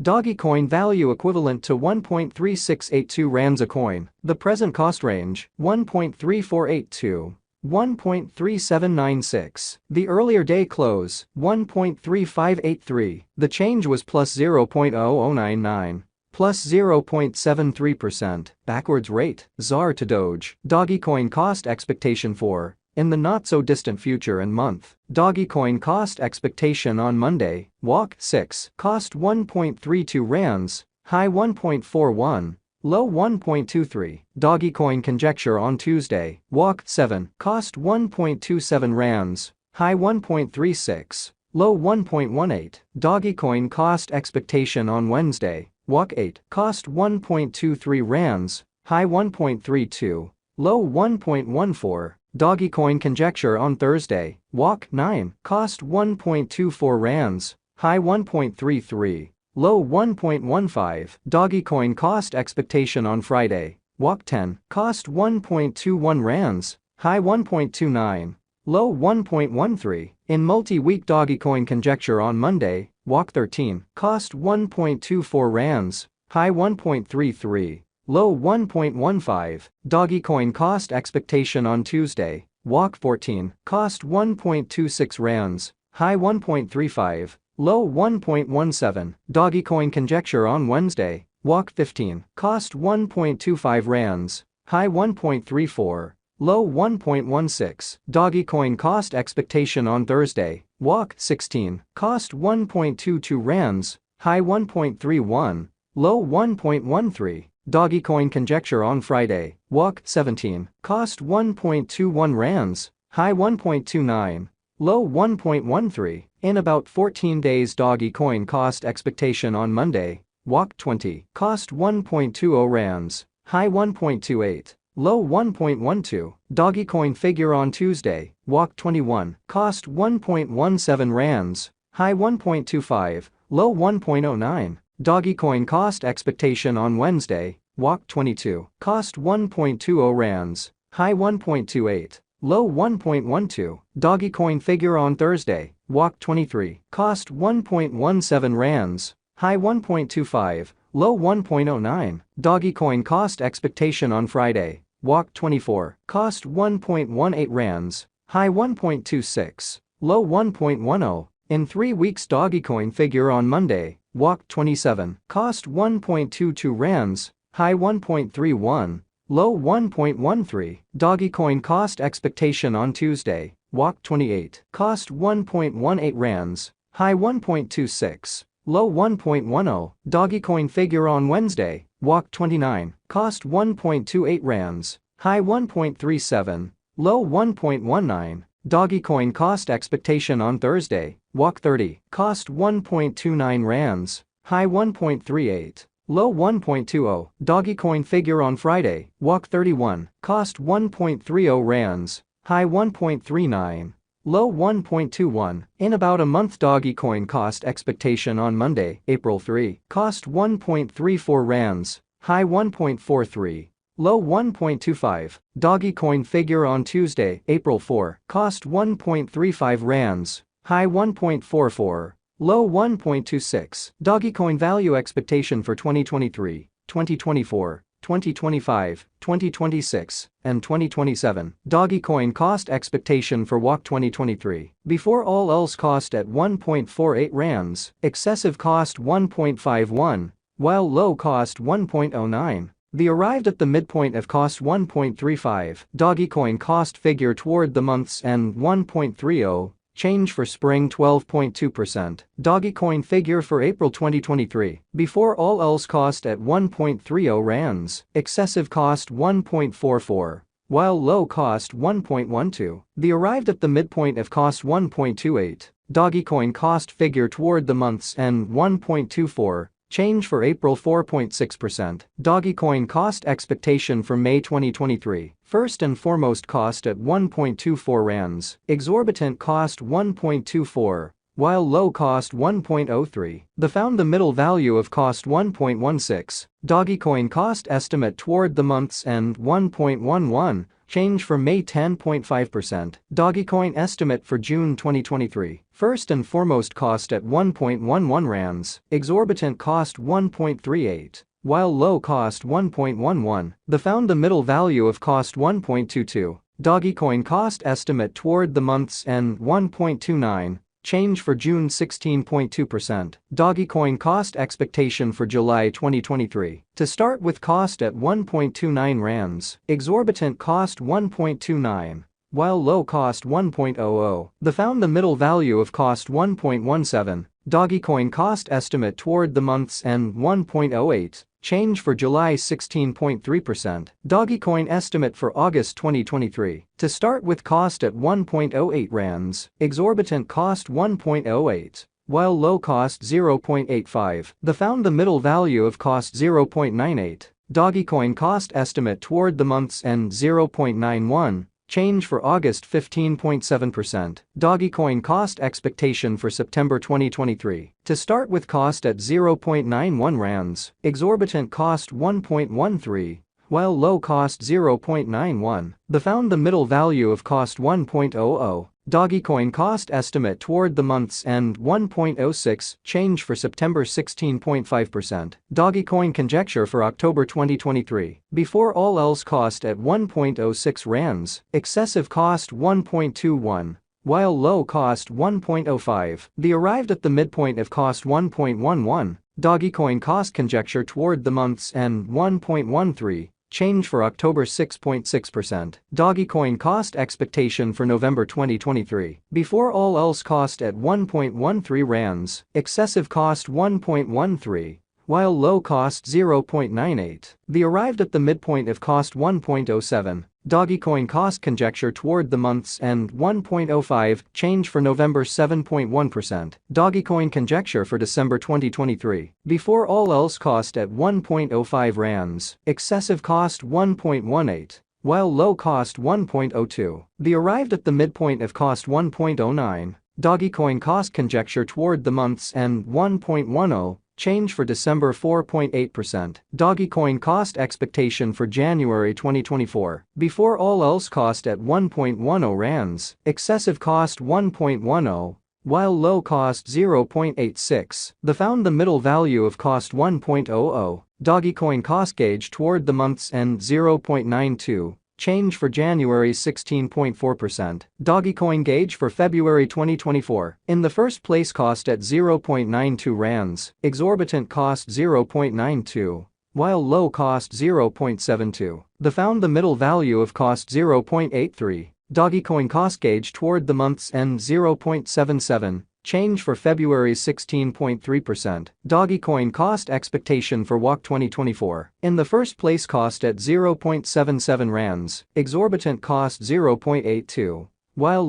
DOGECOIN value equivalent to 1.3682 rands a coin. The present cost range, 1.3482. 1.3796. The earlier day close, 1.3583. The change was plus 0.0099. Plus 0.73%. Backwards rate, ZAR to Doge. DOGECOIN cost expectation for, in the not-so-distant future and month. DOGECOIN cost expectation on Monday, walk 6. Cost 1.32 rands, high 1.41. Low 1.23. DOGECOIN conjecture on Tuesday, walk 7. Cost 1.27 rands, high 1.36. Low 1.18. DOGECOIN cost expectation on Wednesday, walk 8. Cost 1.23 rands, high 1.32. Low 1.14. DOGECOIN conjecture on Thursday, walk 9. Cost 1.24 rands, high 1.33. Low 1.15. DOGECOIN cost expectation on Friday, walk 10. Cost 1.21 rands, high 1.29. Low 1.13. In multi-week DOGECOIN conjecture on Monday, walk 13. Cost 1.24 rands, high 1.33. Low 1.15. DOGECOIN cost expectation on Tuesday, walk 14. Cost 1.26 rands, high 1.35. Low 1.17. DOGECOIN conjecture on Wednesday, walk 15. Cost 1.25 rands, high 1.34. Low 1.16. DOGECOIN cost expectation on Thursday, walk 16. Cost 1.22 rands, high 1.31. Low 1.13. DOGECOIN conjecture on Friday, walk 17. Cost 1.21 rands, high 1.29. Low 1.13. In about 14 days DOGECOIN cost expectation on Monday, walk 20. Cost 1.20 rands, high 1.28. Low 1.12. DOGECOIN figure on Tuesday, walk 21. Cost 1.17 rands, high 1.25. Low 1.09. DOGECOIN cost expectation on Wednesday, walk 22. Cost 1.20 rands, high 1.28. Low 1.12. DOGECOIN figure on Thursday, walk 23. Cost 1.17 rands, high 1.25. Low 1.09. DOGECOIN cost expectation on Friday, walk 24. Cost 1.18 rands, high 1.26. Low 1.10. In 3 weeks DOGECOIN figure on Monday, walk 27. Cost 1.22 rands, high 1.31. Low 1.13. DOGECOIN cost expectation on Tuesday, walk 28. Cost 1.18 rands, high 1.26. Low 1.10. DOGECOIN figure on Wednesday, walk 29. Cost 1.28 rands, high 1.37. Low 1.19. DOGECOIN cost expectation on Thursday, walk 30. Cost 1.29 rands, high 1.38. Low 1.20. DOGECOIN figure on Friday, walk 31. Cost 1.30 rands, high 1.39. Low 1.21. In about a month DOGECOIN cost expectation on Monday, April 3. Cost 1.34 rands, high 1.43. Low 1.25. DOGECOIN figure on Tuesday, April 4. Cost 1.35 rands, high 1.44. Low 1.26. DOGECOIN value expectation for 2023, 2024, 2025, 2026, and 2027. DOGECOIN cost expectation for walk 2023. Before all else cost at 1.48 rands, excessive cost 1.51, while low cost 1.09. The arrived at the midpoint of cost 1.35. DOGECOIN cost figure toward the month's end 1.30. Change for spring 12.2%. DOGECOIN figure for April 2023. Before all else cost at 1.30 rands. Excessive cost 1.44. While low cost 1.12. The arrived at the midpoint of cost 1.28. DOGECOIN cost figure toward the month's end 1.24. Change for April 4.6%. DOGECOIN cost expectation for May 2023. First and foremost cost at 1.24 rands. Exorbitant cost 1.24. While low cost 1.03. The found the middle value of cost 1.16. DOGECOIN cost estimate toward the month's end 1.11. change for May 10.5%. DOGECOIN estimate for June 2023. First and foremost, cost at 1.11 rands, exorbitant cost 1.38. While low cost 1.11, the middle value of cost 1.22. DOGECOIN cost estimate toward the month's end 1.29, change for June 16.2%. DOGECOIN cost expectation for July 2023. To start with, cost at 1.29 rands, exorbitant cost 1.29. While low cost 1.00, the middle value of cost 1.17. DOGECOIN cost estimate toward the month's end 1.08, change for July 16.3%. DOGECOIN estimate for August 2023. To start with, cost at 1.08 rands, exorbitant cost 1.08. While low cost 0.85, the middle value of cost 0.98. DOGECOIN cost estimate toward the month's end 0.91, change for August 15.7%. DOGECOIN cost expectation for September 2023. To start with, cost at 0.91 rands, exorbitant cost 1.13, while low cost 0.91, the middle value of cost 1.00. DOGECOIN cost estimate toward the month's end 1.06, change for September 16.5%. DOGECOIN conjecture for October 2023. Before all else, cost at 1.06 rands, excessive cost 1.21, while low cost 1.05. The arrived at the midpoint of cost 1.11. DOGECOIN cost conjecture toward the month's end 1.13. Change for October 6.6%. DOGECOIN cost expectation for November 2023. Before all else, cost at 1.13 rands, excessive cost 1.13, while low cost 0.98. The arrived at the midpoint of cost 1.07. DOGECOIN cost conjecture toward the month's end 1.05, change for November 7.1%. DOGECOIN conjecture for December 2023. Before all else, cost at 1.05 rands, excessive cost 1.18, while low cost 1.02. The arrived at the midpoint of cost 1.09. DOGECOIN cost conjecture toward the month's end 1.10, change for December 4.8%. DOGECOIN cost expectation for January 2024. Before all else, cost at 1.10 rands, excessive cost 1.10, while low cost 0.86. The middle value of cost 1.00. DOGECOIN cost gauge toward the month's end 0.92. Change for January 16.4%. DOGECOIN gauge for February 2024. In the first place, cost at 0.92 rands, exorbitant cost 0.92, while low cost 0.72. The middle value of cost 0.83. DOGECOIN cost gauge toward the month's end 0.77. Change for February 16.3%. DOGECOIN cost expectation for WOC 2024. In the first place, cost at 0.77 rands, exorbitant cost 0.82, while